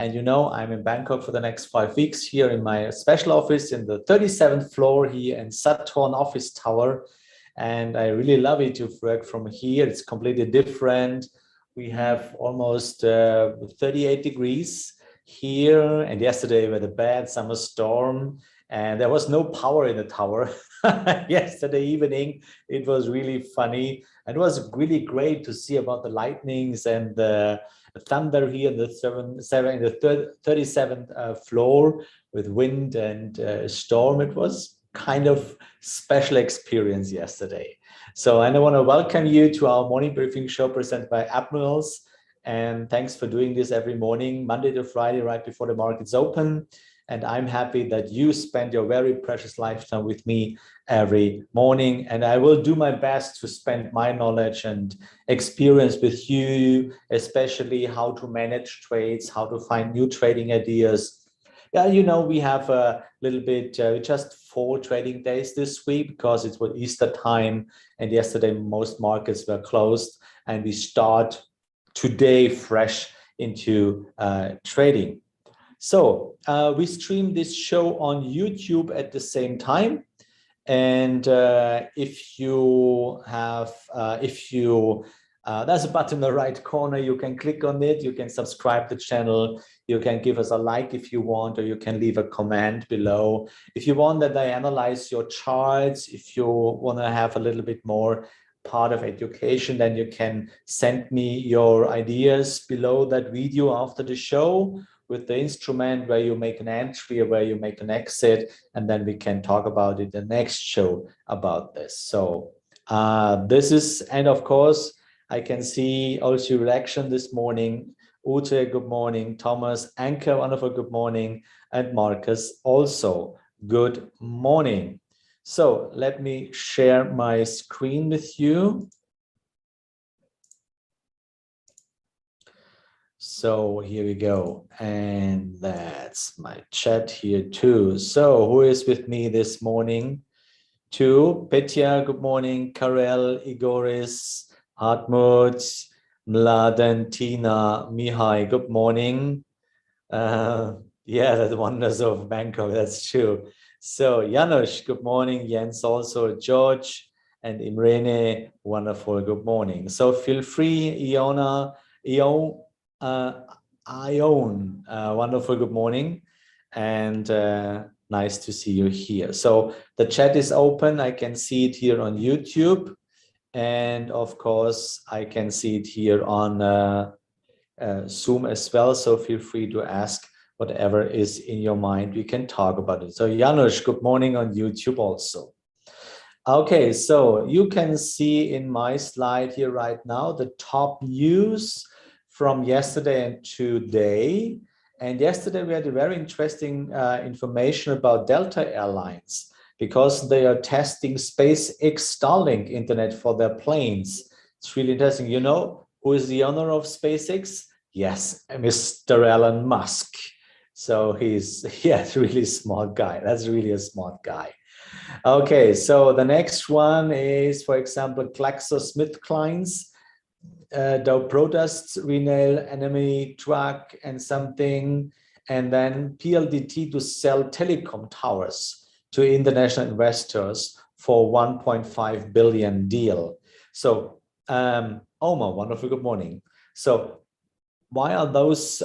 And you know, I'm in Bangkok for the next 5 weeks here in my special office in the 37th floor here in Saturn office tower. And I really love it to work from here. It's completely different. We have almost 38 degrees here. And yesterday we had a bad summer storm and there was no power in the tower. Yesterday evening, it was really funny. And it was really great to see about the lightnings and the thunder here in the 37th floor with wind and storm. It was kind of special experience yesterday. So I want to welcome you to our morning briefing show presented by Admirals. And thanks for doing this every morning, Monday to Friday, right before the markets open. And I'm happy that you spend your very precious lifetime with me every morning. And I will do my best to spend my knowledge and experience with you, especially how to manage trades, how to find new trading ideas. Yeah, you know, we have a little bit, just 4 trading days this week because it was Easter time. And yesterday, most markets were closed. And we start today fresh into trading. So we stream this show on YouTube at the same time. And if you have, there's a button in the right corner, you can click on it, you can subscribe to the channel, you can give us a like if you want, or you can leave a comment below. If you want that I analyze your charts, if you want to have a little bit more part of education, then you can send me your ideas below that video after the show with the instrument where you make an entry or where you make an exit, and then we can talk about it the next show about this. So this is, and of course, I can see also your reaction this morning. Ute, good morning. Thomas, Anke, wonderful, good morning. And Marcus, also, good morning. So let me share my screen with you. So here we go. And that's my chat here too. So who is with me this morning? Too, Petya, good morning. Karel, Igoris, Hartmut, Mladen, Tina, Mihai, good morning. Yeah, the wonders of Bangkok, that's true. So Janusz, good morning. Jens also, George and Imrene, wonderful, good morning. So feel free, Iona, Ione, wonderful, good morning. And nice to see you here. So the chat is open. I can see it here on YouTube. And of course, I can see it here on Zoom as well. So feel free to ask whatever is in your mind. We can talk about it. So Janusz, good morning on YouTube also. Okay, so you can see in my slide here right now the top news from yesterday and today. And yesterday we had a very interesting information about Delta Airlines because they are testing SpaceX Starlink internet for their planes. It's really interesting. You know who is the owner of SpaceX? Yes, Mr. Elon Musk. So he's really smart guy. That's really a smart guy. Okay, so the next one is, for example, GlaxoSmithKline's Dow Protests, Renal, Enemy, Truck, and something, and then PLDT to sell telecom towers to international investors for 1.5 billion deal. So, Omar, wonderful, good morning. So, why are those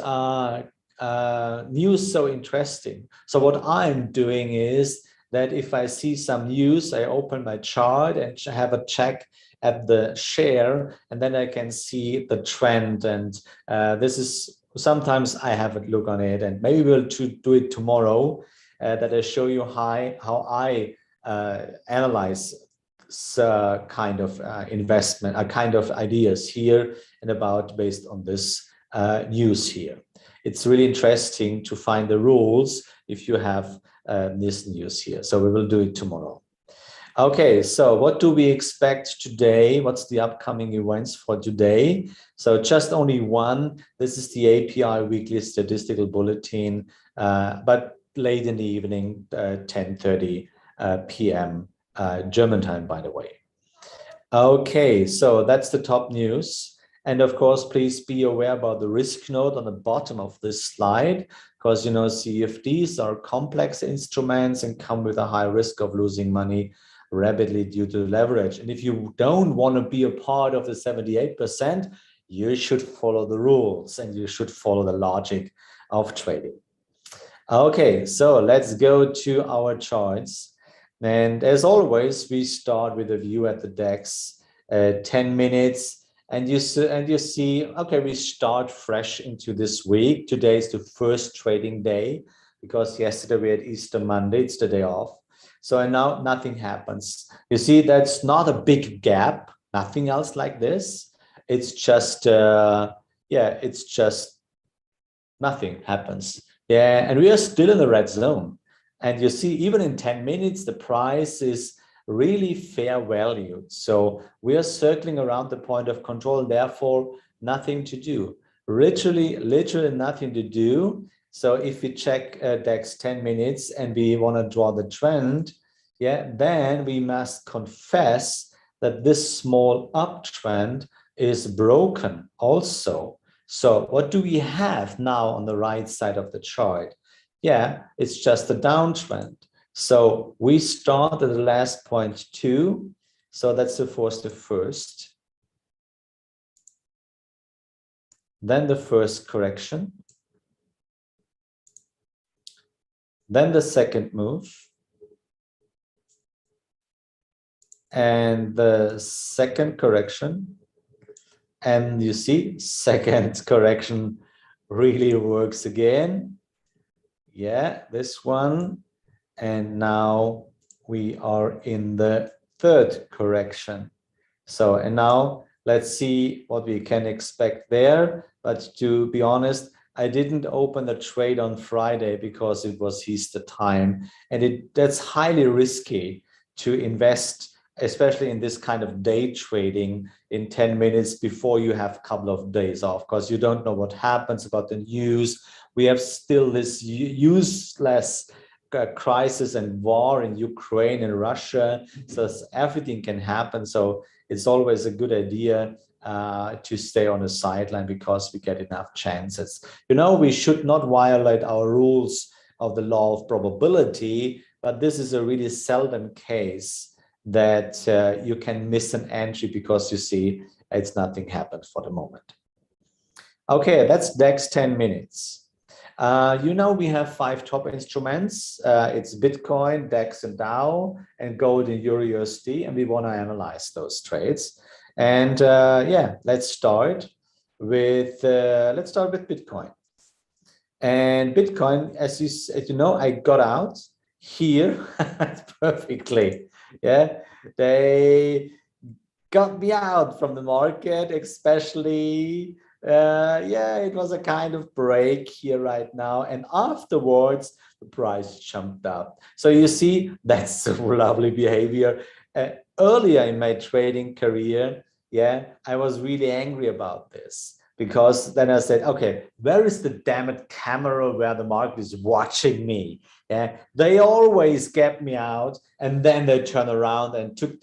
news so interesting? So, what I'm doing is that if I see some news, I open my chart and have a check at the share, and then I can see the trend. And this is sometimes I have a look on it, and maybe we'll do it tomorrow, that I show you how I analyze kind of investment, a kind of ideas here and about based on this news here. It's really interesting to find the rules if you have this news here. So we will do it tomorrow. Okay, so what do we expect today? What's the upcoming events for today? So just only one. This is the API Weekly Statistical Bulletin, but late in the evening, 10:30 p.m. German time, by the way. Okay, so that's the top news. And of course, please be aware about the risk note on the bottom of this slide, because, you know, CFDs are complex instruments and come with a high risk of losing money rapidly due to leverage. And if you don't want to be a part of the 78%, you should follow the rules and you should follow the logic of trading. Okay, so let's go to our charts. And as always, we start with a view at the DAX, 10 minutes. And you see, okay, we start fresh into this week. Today is the first trading day because yesterday we had Easter Monday, it's the day off. So now nothing happens. You see, that's not a big gap, nothing else like this. It's just, it's just nothing happens. Yeah, and we are still in the red zone. And you see, even in 10 minutes, the price is really fair value. So we are circling around the point of control, therefore nothing to do. Literally nothing to do. So if we check DAX 10 minutes and we want to draw the trend, yeah, then we must confess that this small uptrend is broken also. So what do we have now on the right side of the chart? Yeah, it's just a downtrend. So we start at the last point 2. So that's the first. Then the first correction. Then the second move. And the second correction. And you see, second correction really works again. Yeah, this one. And now we are in the third correction. So, and now let's see what we can expect there. But to be honest, I didn't open the trade on Friday because it was Easter time. And that's highly risky to invest, especially in this kind of day trading in 10 minutes before you have a couple of days off, because you don't know what happens about the news. We have still this useless crisis and war in Ukraine and Russia, so everything can happen. So it's always a good idea to stay on the sideline because we get enough chances. You know, we should not violate our rules of the law of probability, but this is a really seldom case that you can miss an entry because you see it's nothing happened for the moment. Okay, that's DAX 10 minutes. You know, we have 5 top instruments. It's Bitcoin, DAX and Dow, and gold and Euro USD, and we want to analyze those trades. And yeah, let's start with Bitcoin. And Bitcoin, as you know, I got out here perfectly. Yeah, they got me out from the market, especially. Yeah, it was a kind of break here right now, and afterwards the price jumped up. So you see, that's lovely behavior. Earlier in my trading career, yeah, I was really angry about this because then I said, okay, where is the damn it camera where the market is watching me? Yeah, they always get me out, and then they turn around and take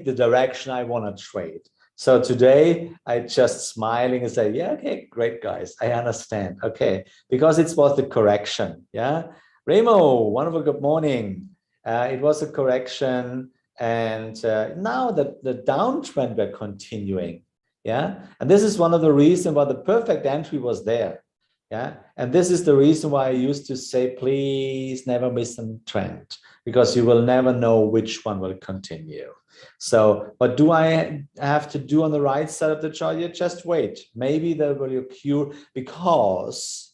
the direction I want to trade. So today I just smiling and say, yeah, okay, great guys, I understand. Okay, because it was the correction. Yeah, Remo, wonderful good morning. It was a correction, and now the downtrend we're continuing. Yeah, and this is one of the reasons why the perfect entry was there. Yeah, and this is the reason why I used to say, please never miss a trend, because you will never know which one will continue. So what do I have to do on the right side of the chart? You just wait. Maybe there will occur because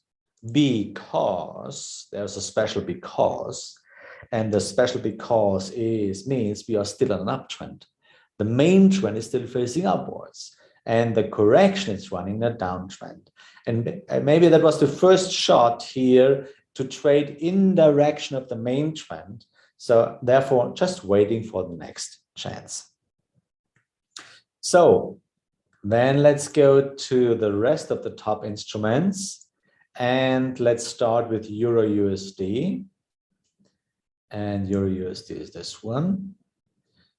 there's a special because, and the special because means we are still on an uptrend. The main trend is still facing upwards, and the correction is running a downtrend. And maybe that was the first shot here to trade in direction of the main trend. So therefore, just waiting for the next chance. So then let's go to the rest of the top instruments, and let's start with Euro USD. And Euro USD is this one.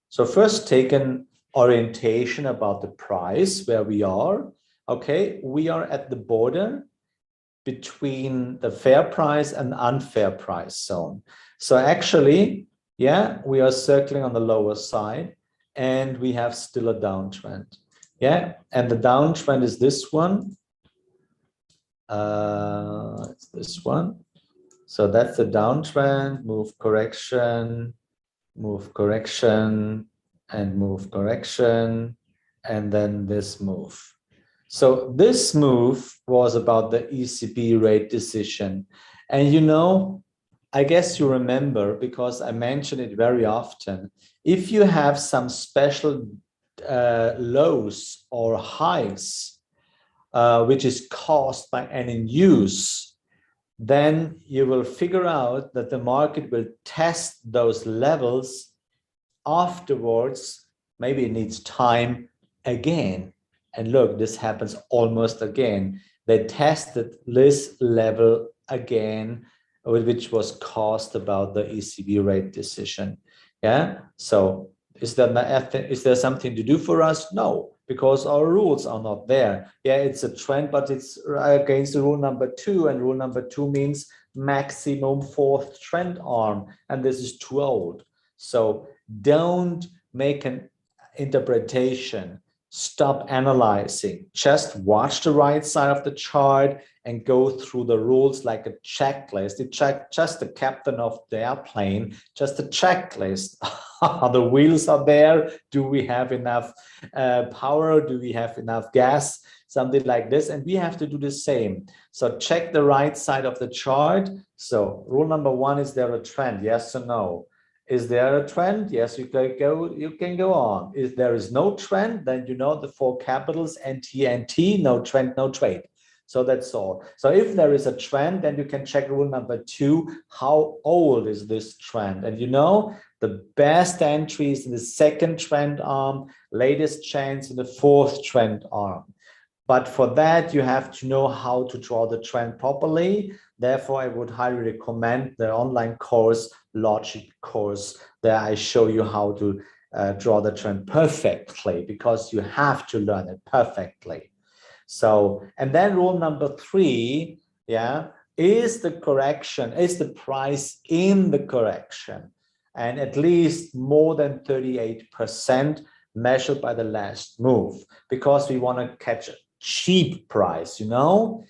So first taken orientation about the price where we are. Okay, we are at the border between the fair price and unfair price zone. So actually, yeah, we are circling on the lower side and we have still a downtrend. Yeah, and the downtrend is this one. It's this one. So that's the downtrend, move correction, and move correction, and then this move. So this move was about the ECB rate decision. And you know, I guess you remember, because I mention it very often, if you have some special lows or highs, which is caused by any news, then you will figure out that the market will test those levels afterwards. Maybe it needs time again. And look, this happens almost again. They tested this level again, which was caused about the ECB rate decision. Yeah. So is there something to do for us? No, because our rules are not there. Yeah, it's a trend, but it's against the rule number 2, and rule number 2 means maximum fourth trend arm, and this is too old. So don't make an interpretation. Stop analyzing. Just watch the right side of the chart and go through the rules like a checklist. It's just the captain of the airplane, just a checklist. The wheels are there. Do we have enough power? Do we have enough gas? Something like this. And we have to do the same. So check the right side of the chart. So rule number 1, is there a trend? Yes or no? Is there a trend? Yes, you can go on. If there is no trend, then you know the 4 capitals, NT, no trend, no trade. So that's all. So if there is a trend, then you can check rule number 2, how old is this trend? And you know, the best entry is in the 2nd trend arm, latest chance in the 4th trend arm. But for that, you have to know how to draw the trend properly. Therefore, I would highly recommend the online course, Logic course, there I show you how to draw the trend perfectly, because you have to learn it perfectly. So, and then rule number 3, yeah, is the price in the correction, and at least more than 38% measured by the last move, because we want to catch a cheap price, you know,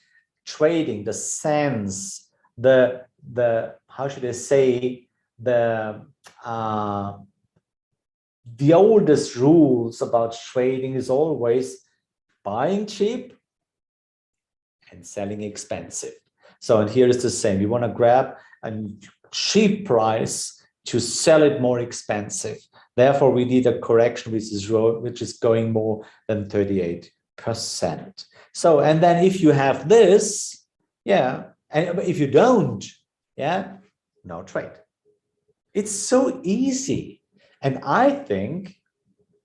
trading, the sense, the how should I say, the oldest rules about trading is always buying cheap and selling expensive. So, and here is the same. We want to grab a cheap price to sell it more expensive. Therefore, we need a correction which is going more than 38%. So, and then if you have this, yeah, and if you don't, yeah, no trade. It's so easy. And I think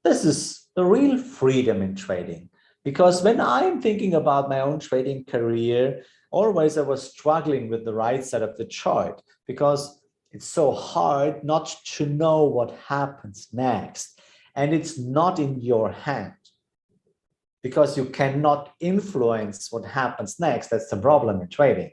this is the real freedom in trading, because when I'm thinking about my own trading career, always I was struggling with the right side of the chart, because it's so hard not to know what happens next. And it's not in your hand, because you cannot influence what happens next. That's the problem in trading.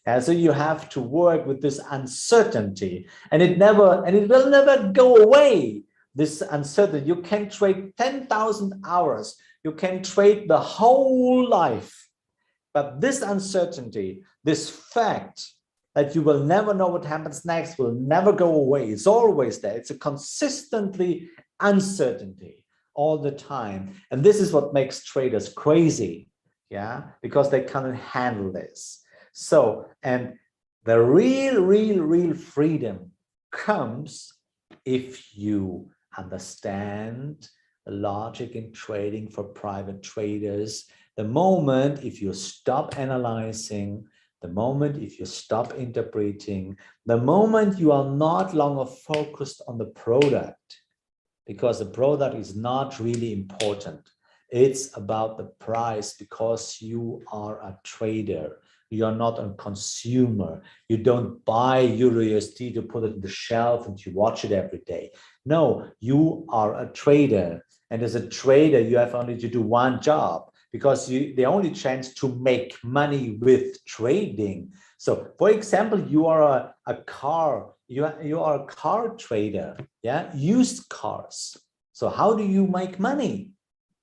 And so you have to work with this uncertainty, and it will never go away. This uncertainty, you can trade 10,000 hours, you can trade the whole life, but this uncertainty, this fact that you will never know what happens next, will never go away. It's always there. It's a consistently uncertainty all the time, and this is what makes traders crazy, yeah, because they can't handle this. So, and the real freedom comes if you understand the logic in trading for private traders. The moment if you stop analyzing, the moment if you stop interpreting, the moment you are not longer focused on the product, because the product is not really important. It's about the price, because you are a trader. You are not a consumer. You don't buy EURUSD to put it on the shelf and you watch it every day. No, you are a trader. And as a trader, you have only to do one job, because the only chance to make money with trading. So for example, you are a car trader, yeah, used cars. So how do you make money?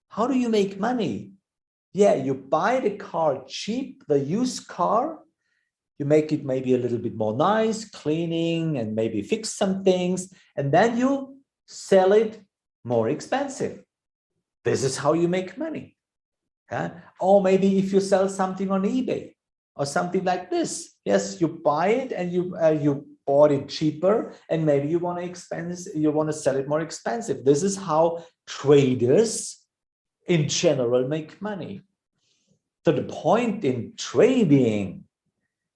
How do you make money? Yeah, you buy the car cheap, the used car, you make it maybe a little bit more nice, cleaning and maybe fix some things, and then you sell it more expensive. This is how you make money. Yeah? Or maybe if you sell something on eBay or something like this. Yes, you buy it and you bought it cheaper, and maybe you want to sell it more expensive. This is how traders in general make money. So the point in trading,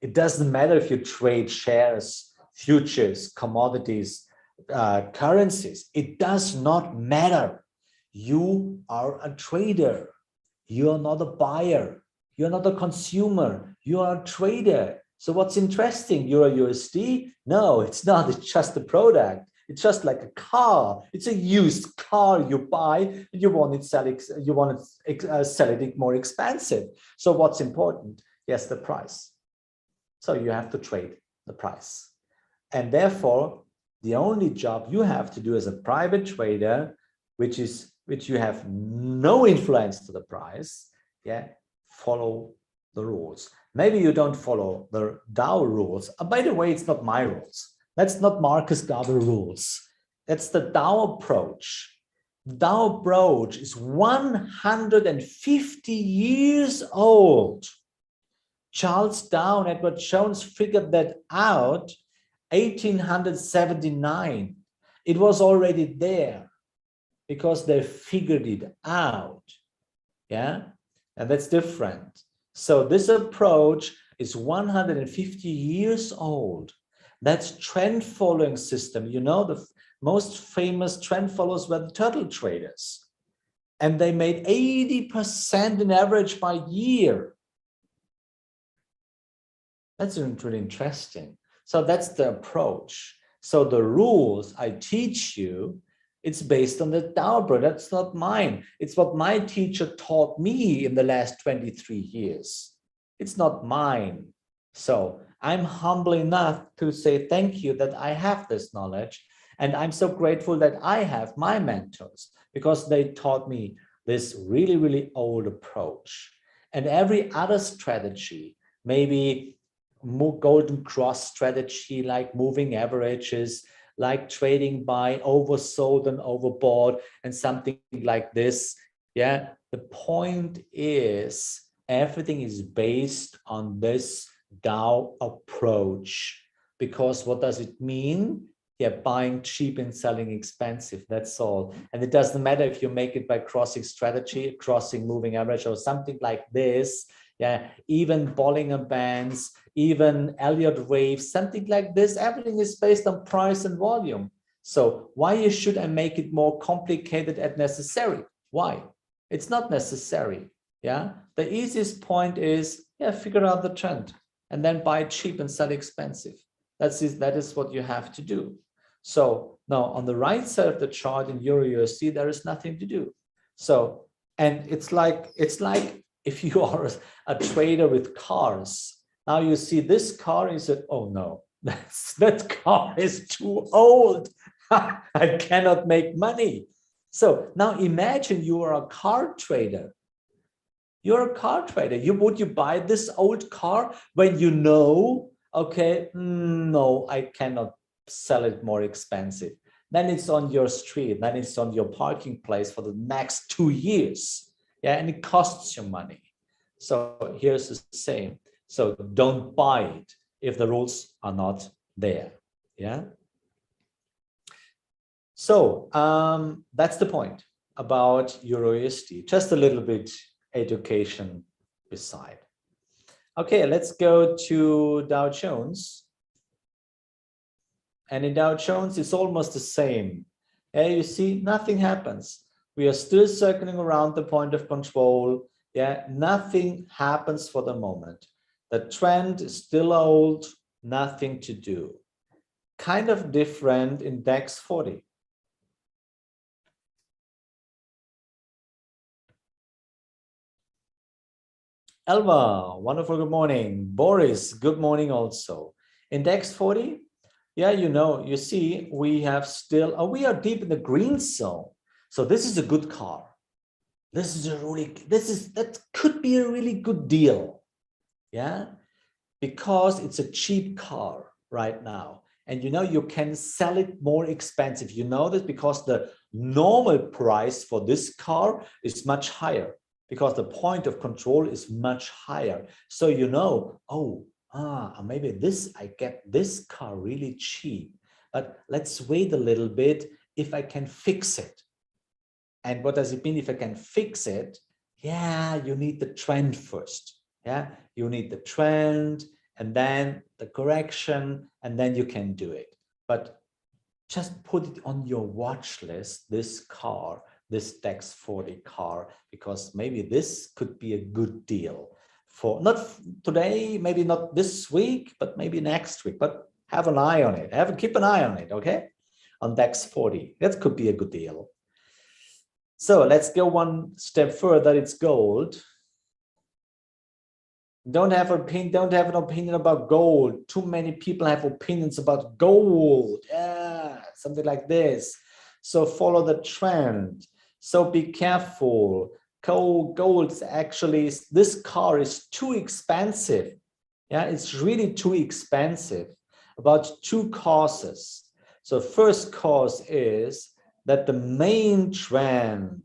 it doesn't matter if you trade shares, futures, commodities, currencies. It does not matter. You are a trader. You are not a buyer. You're not a consumer. You are a trader. So what's interesting? You're a USD? No, it's not. It's just a product. It's just like a car. It's a used car you buy. And you want to sell it more expensive. So what's important? Yes, the price. So you have to trade the price. And therefore, the only job you have to do as a private trader, which you have no influence to the price, yeah, follow the rules. Maybe you don't follow the Dow rules. By the way, it's not my rules. That's not Markus Gabel rules. That's the Dow approach. Dow approach is 150 years old. Charles Dow and Edward Jones figured that out 1879. It was already there because they figured it out. Yeah, and that's different. So this approach is 150 years old. That's trend following system. You know, the most famous trend followers were the turtle traders, and they made 80% in average by year. That's really interesting. So that's the approach. So the rules I teach you, it's based on the Dow approach. That's not mine. It's what my teacher taught me in the last 23 years. It's not mine. So I'm humble enough to say thank you that I have this knowledge. And I'm so grateful that I have my mentors, because they taught me this really, really old approach. And every other strategy, maybe golden cross strategy, like moving averages, like trading by oversold and overbought and something like this. Yeah, the point is everything is based on this Dow approach, because what does it mean? Yeah, buying cheap and selling expensive, that's all. And it doesn't matter if you make it by crossing strategy, crossing moving average or something like this. Yeah, even Bollinger Bands, even Elliott waves, something like this. Everything is based on price and volume. So why should I make it more complicated and necessary? Why? It's not necessary. Yeah, the easiest point is, yeah, figure out the trend and then buy cheap and sell expensive. That is what you have to do. So now on the right side of the chart in Euro USD, there is nothing to do. So, and it's like if you are a trader with cars, now you see this car and you said, oh no, that car is too old. I cannot make money. So now imagine you are a car trader. You're a car trader. Would you buy this old car when you know, okay, no, I cannot sell it more expensive. Then it's on your street, then it's on your parking place for the next 2 years. Yeah, and it costs you money. So here's the same. So don't buy it if the rules are not there. Yeah. So that's the point about Euro USD. Just a little bit education beside. Okay, let's go to Dow Jones. And in Dow Jones, it's almost the same. Yeah, you see, nothing happens. We are still circling around the point of control. Yeah, nothing happens for the moment. The trend is still old, nothing to do. Kind of different in DAX 40. Elva, wonderful good morning. Boris, good morning also. Index 40, yeah, you see, we have still, we are deep in the green zone. So this is a good car. That could be a really good deal. Yeah, because it's a cheap car right now. And you can sell it more expensive. You know this because the normal price for this car is much higher because the point of control is much higher. So maybe I get this car really cheap, but let's wait a little bit if I can fix it. And what does it mean if I can fix it? Yeah, you need the trend first. Yeah, you need the trend and then the correction, and then you can do it. But just put it on your watch list, this car, this DAX 40 car, because maybe this could be a good deal for not today, maybe not this week, but maybe next week. But have an eye on it. Keep an eye on it, okay? On DAX 40, that could be a good deal. So let's go one step further. It's gold. Don't have an opinion about gold. Too many people have opinions about gold. Yeah, something like this. So follow the trend. So be careful. Gold is actually, this car is too expensive. Yeah, it's really too expensive. About two causes. So first cause is that the main trend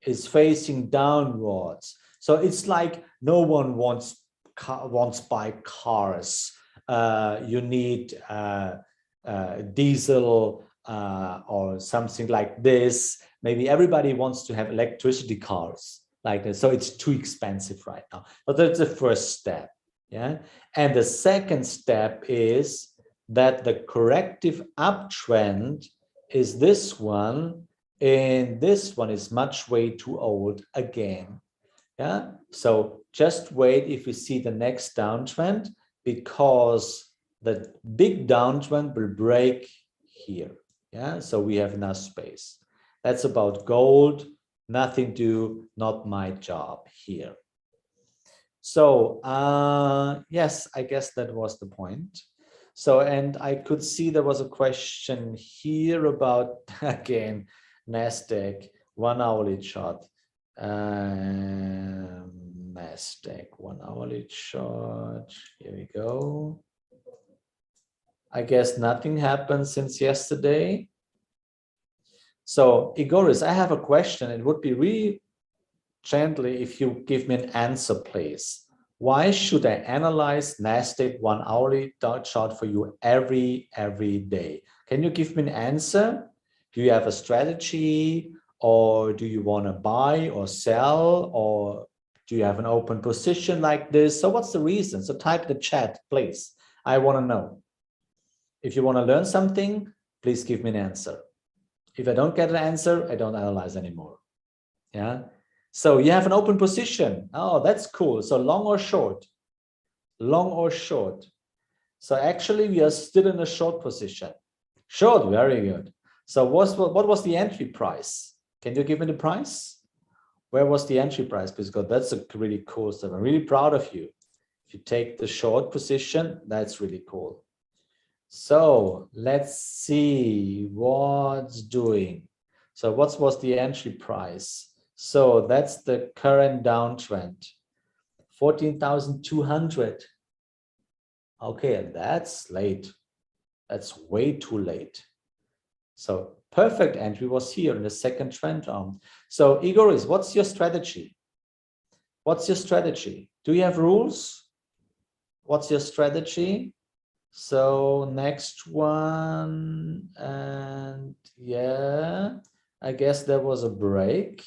is facing downwards. So it's like no one wants buy cars. You need diesel or something like this. Maybe everybody wants to have electricity cars like this. So it's too expensive right now. But that's the first step. Yeah. And the second step is that the corrective uptrend is this one, and this one is way too old again. Yeah, so just wait if you see the next downtrend, because the big downtrend will break here. Yeah, so we have enough space. That's about gold. Nothing to, not my job here. So yes, I guess that was the point. So, and I could see there was a question here about, again, NASDAQ 1 hourly chart. NASDAQ 1 hourly chart. Here we go. I guess nothing happened since yesterday. So, Igoris, I have a question. It would be really gently if you give me an answer, please. Why should I analyze NASDAQ 1 hourly chart for you every day? Can you give me an answer? Do you have a strategy, or do you want to buy or sell, or do you have an open position like this? So what's the reason? So type the chat, please. I want to know. If you want to learn something, please give me an answer. If I don't get an answer, I don't analyze anymore. Yeah. So you have an open position. Oh, that's cool. So long or short? Long or short? So actually we are still in a short position. Short, very good. So what was the entry price? Can you give me the price? Where was the entry price? Because that's a really cool stuff. I'm really proud of you. If you take the short position, that's really cool. So let's see what's doing. So what was the entry price? So that's the current downtrend, 14,200. Okay, that's late. That's way too late. So perfect entry was here in the second trend arm. So Igoris, what's your strategy? What's your strategy? Do you have rules? What's your strategy? So next one, and yeah, I guess there was a break.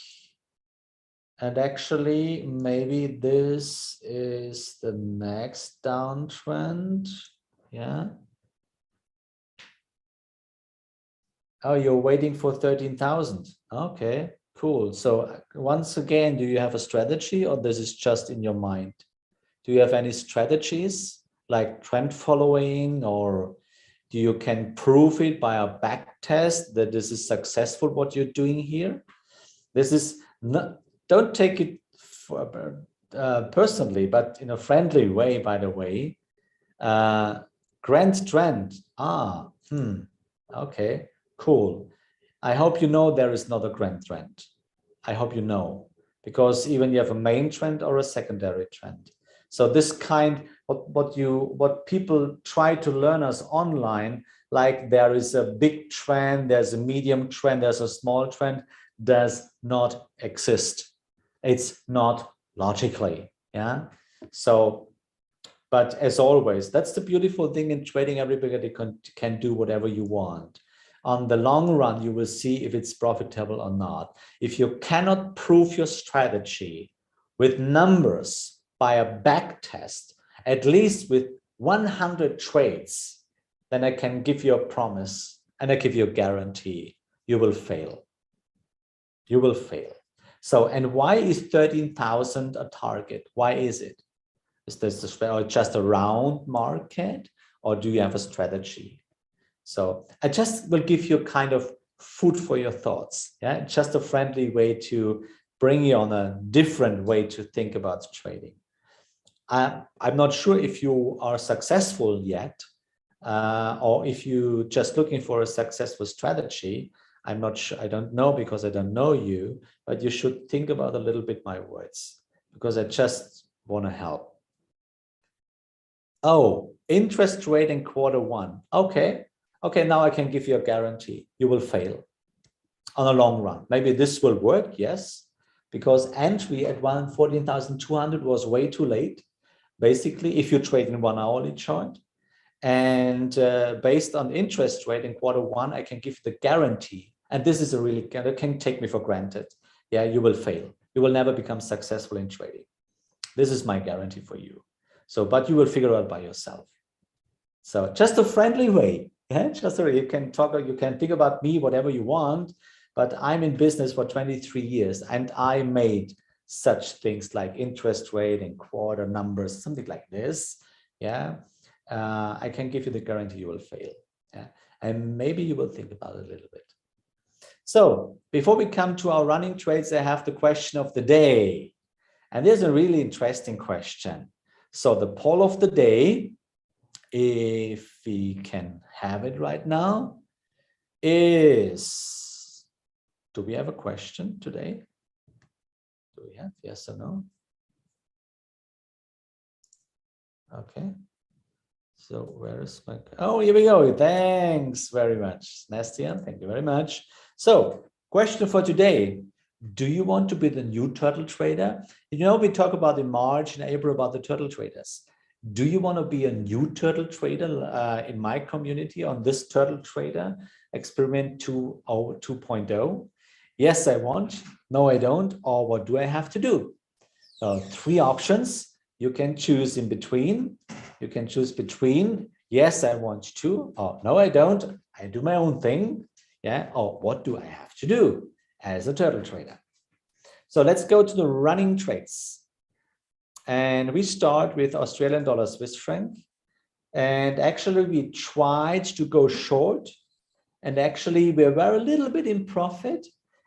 And actually, maybe this is the next downtrend. Yeah. Oh, you're waiting for 13,000. Okay, cool. So once again, do you have a strategy, or this is just in your mind? Do you have any strategies like trend following, or do you can prove it by a back test that this is successful, what you're doing here? This is not, don't take it for, personally, but in a friendly way, by the way. Grand trend. Okay, cool. I hope you know there is not a grand trend. I hope you know, because even you have a main trend or a secondary trend. So this kind, what people try to learn us online, like there is a big trend, there's a medium trend, there's a small trend, does not exist. It's not logically, yeah. So, but as always, that's the beautiful thing in trading. Everybody can do whatever you want. On the long run, you will see if it's profitable or not. If you cannot prove your strategy with numbers by a back test, at least with 100 trades, then I can give you a promise and I give you a guarantee. You will fail. You will fail. So, and why is 13,000 a target? Why is it? Is this just a round market, or do you have a strategy? So I just will give you kind of food for your thoughts. Yeah, just a friendly way to bring you on a different way to think about trading. I'm not sure if you are successful yet, or if you just looking for a successful strategy. I'm not sure. I don't know, because I don't know you, but you should think about a little bit my words, because I just want to help. Oh, interest rate in Q1. Okay. Okay, now I can give you a guarantee. You will fail on a long run. Maybe this will work, yes, because entry at 14,200 was way too late. Basically, if you trade in 1 hourly chart, and based on interest rate in Q1, I can give the guarantee. And this is a really, you can take me for granted. Yeah, you will fail. You will never become successful in trading. This is my guarantee for you. So, but you will figure out by yourself. So just a friendly way. Yeah, just so you can talk, you can think about me, whatever you want, but I'm in business for 23 years and I made such things like interest rate and quarter numbers, something like this. Yeah, I can give you the guarantee you will fail. Yeah, and maybe you will think about it a little bit. So before we come to our running trades, I have the question of the day. And there's a really interesting question. So the poll of the day, if we can have it right now, is, do we have a question today? Do we have yes or no? Okay. So where is my, oh, here we go. Thanks very much, Nastian. Thank you very much. So question for today. Do you want to be the new turtle trader? You know, we talk about in March and April about the turtle traders. Do you want to be a new turtle trader in my community on this turtle trader experiment 2.0? Yes, I want. No, I don't. Or what do I have to do? So 3 options. You can choose in between. You can choose between, yes, I want to, or no, I don't. I do my own thing. Yeah. Or what do I have to do as a turtle trader? So let's go to the running trades. And we start with Australian dollar Swiss franc. And actually we tried to go short. And actually we were a little bit in profit.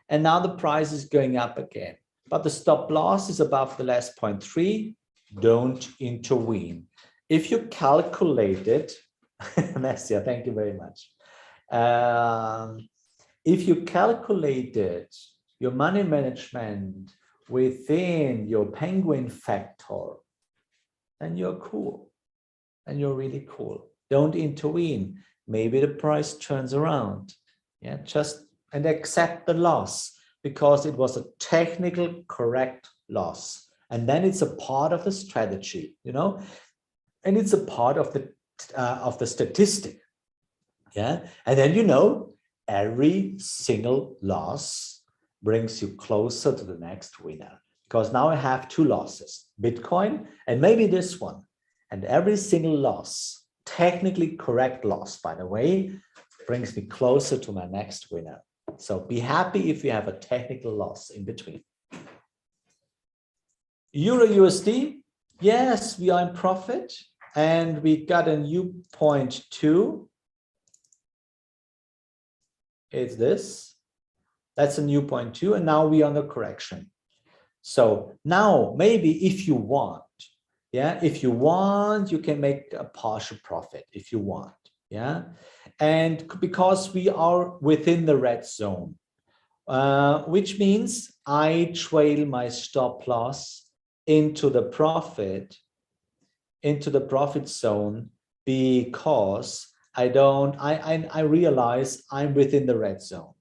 And now the price is going up again. But the stop loss is above the last 0.3. Don't intervene. If you calculate it, Nastia, thank you very much. If you calculated your money management within your penguin factor, then you're cool. And you're really cool. Don't intervene. Maybe the price turns around. Yeah, just and accept the loss because it was a technical correct loss. And then it's a part of the strategy, you know, and it's a part of the statistic. Yeah. And then, you know, every single loss brings you closer to the next winner, because now I have 2 losses, Bitcoin and maybe this one. And every single loss, technically correct loss, by the way, brings me closer to my next winner. So be happy if you have a technical loss in between. Euro USD, yes, we are in profit and we got a new 0.2. It's this. That's a new 0.2 and now we are on the correction. So now maybe if you want, yeah, if you want, you can make a partial profit if you want, yeah. And because we are within the red zone, which means I trail my stop loss into the profit zone, because I realize I'm within the red zone.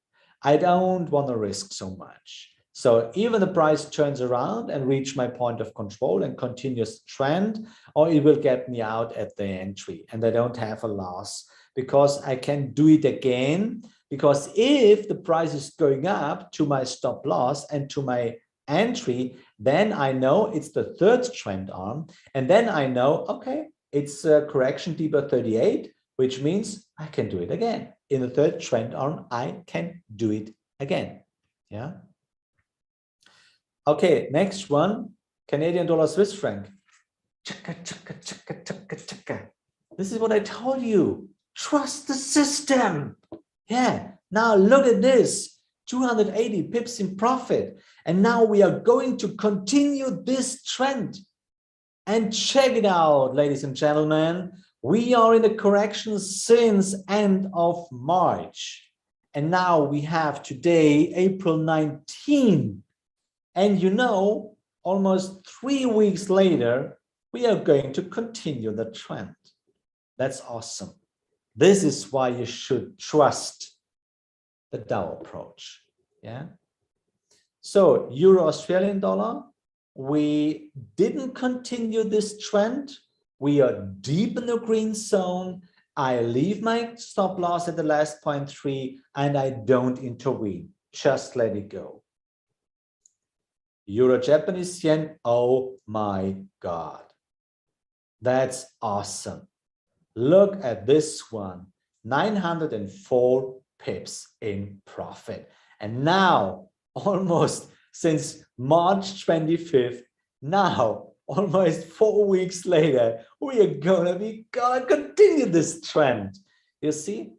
I don't want to risk so much. So even the price turns around and reach my point of control and continues the trend, or it will get me out at the entry and I don't have a loss, because I can do it again. Because if the price is going up to my stop loss and to my entry, then I know it's the third trend arm. And then I know, okay, it's a correction deeper 38, which means I can do it again. In the third trend arm, I can do it again. Yeah. Okay, next one, Canadian dollar, Swiss franc. This is what I told you. Trust the system. Yeah. Now look at this, 280 pips in profit. And now we are going to continue this trend. And check it out, ladies and gentlemen. We are in the correction since end of March. And now we have today, April 19. And you know, almost 3 weeks later, we are going to continue the trend. That's awesome. This is why you should trust the Dow approach. Yeah. So Euro Australian dollar, we didn't continue this trend. We are deep in the green zone. I leave my stop loss at the last 0.3 and I don't intervene. Just let it go. Euro Japanese yen, oh my God. That's awesome. Look at this one, 904 pips in profit. And now, almost since March 25th, now, almost 4 weeks later, we are gonna continue this trend. You see,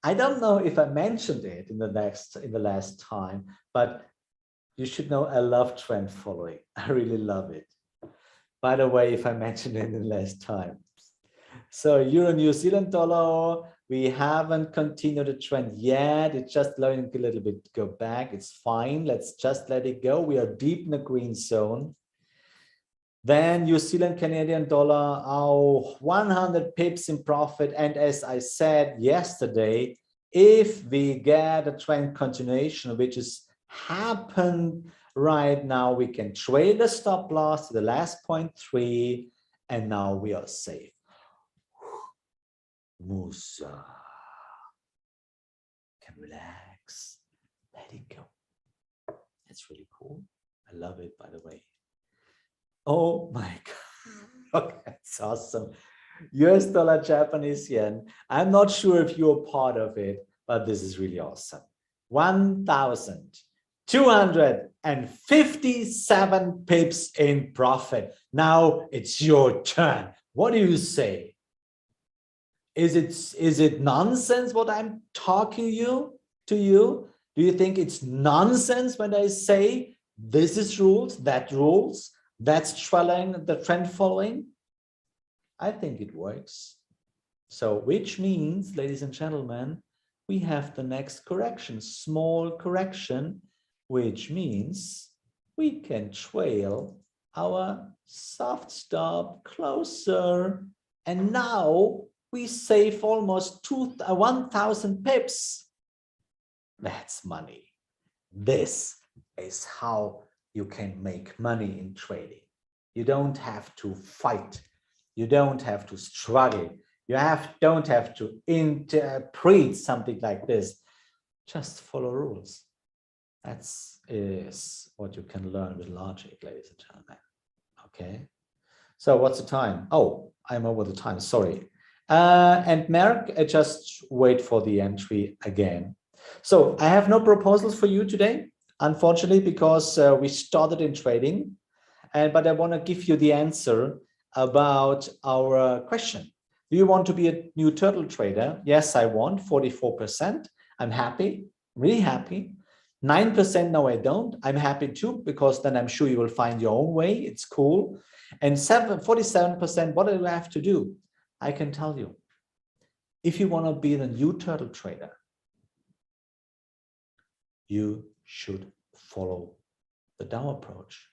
I don't know if I mentioned it in the last time, but you should know I love trend following. I really love it. By the way, if I mentioned it in the last time. So Euro New Zealand dollar, we haven't continued the trend yet. It's just learning a little bit to go back. It's fine. Let's just let it go. We are deep in the green zone. Then New Zealand Canadian dollar, 100 pips in profit. And as I said yesterday, if we get a trend continuation, which is happened right now, we can trade the stop loss to the last 0.3, and now we are safe. Musa can relax, let it go. That's really cool. I love it, by the way. Oh my God. Okay, that's awesome. US dollar, Japanese yen. I'm not sure if you're part of it, but this is really awesome. 1,257 pips in profit. Now it's your turn. What do you say? Is it nonsense what I'm talking to you? Do you think it's nonsense when I say this is rules, that's the trend following? I think it works. So which means, ladies and gentlemen, we have the next correction, small correction, which means we can trail our soft stop closer. And now we save almost 1,000 pips. That's money. This is how you can make money in trading. You don't have to fight. You don't have to struggle. You don't have to interpret something like this. Just follow rules. That is what you can learn with logic, ladies and gentlemen. Okay. So what's the time? Oh, I'm over the time. Sorry. And Mark, just wait for the entry again. So I have no proposals for you today, unfortunately, because we started in trading. But I want to give you the answer about our question. Do you want to be a new turtle trader? Yes, I want 44%. I'm happy, really happy. 9%, no, I don't. I'm happy too, because then I'm sure you will find your own way. It's cool. And 47%, what do I have to do? I can tell you. If you want to be the new turtle trader, you should follow the Dow approach.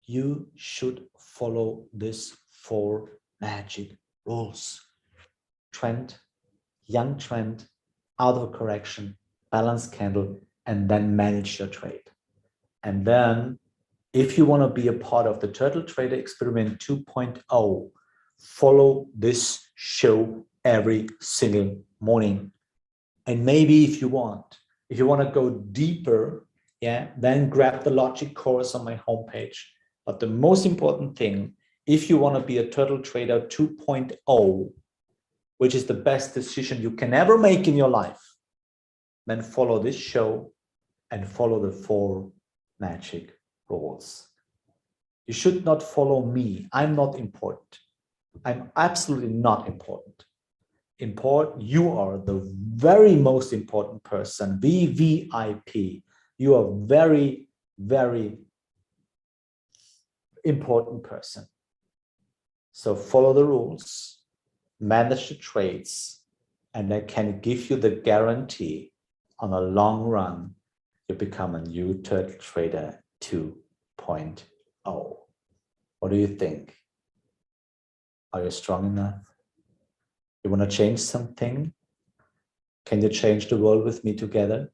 You should follow these 4 magic rules. Trend, young trend, out of a correction, balanced candle, and then manage your trade. And then if you want to be a part of the Turtle Trader Experiment 2.0, follow this show every single morning. And maybe if you want to go deeper, then grab the logic course on my homepage. But the most important thing, if you want to be a Turtle Trader 2.0, which is the best decision you can ever make in your life, then follow this show and follow the 4 magic rules. You should not follow me. I'm not important. I'm absolutely not important. You are the very most important person, VVIP. You are very, very important person. So follow the rules, manage the trades, and I can give you the guarantee on a long run, you become a new Turtle Trader 2.0. What do you think? Are you strong enough? You want to change something? Can you change the world with me together?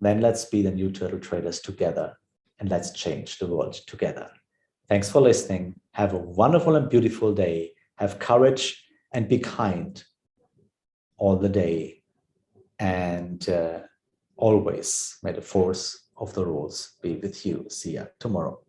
Then let's be the new Turtle Traders together, and let's change the world together. Thanks for listening. Have a wonderful and beautiful day. Have courage and be kind all the day. And always may the force of the rules be with you. See ya tomorrow.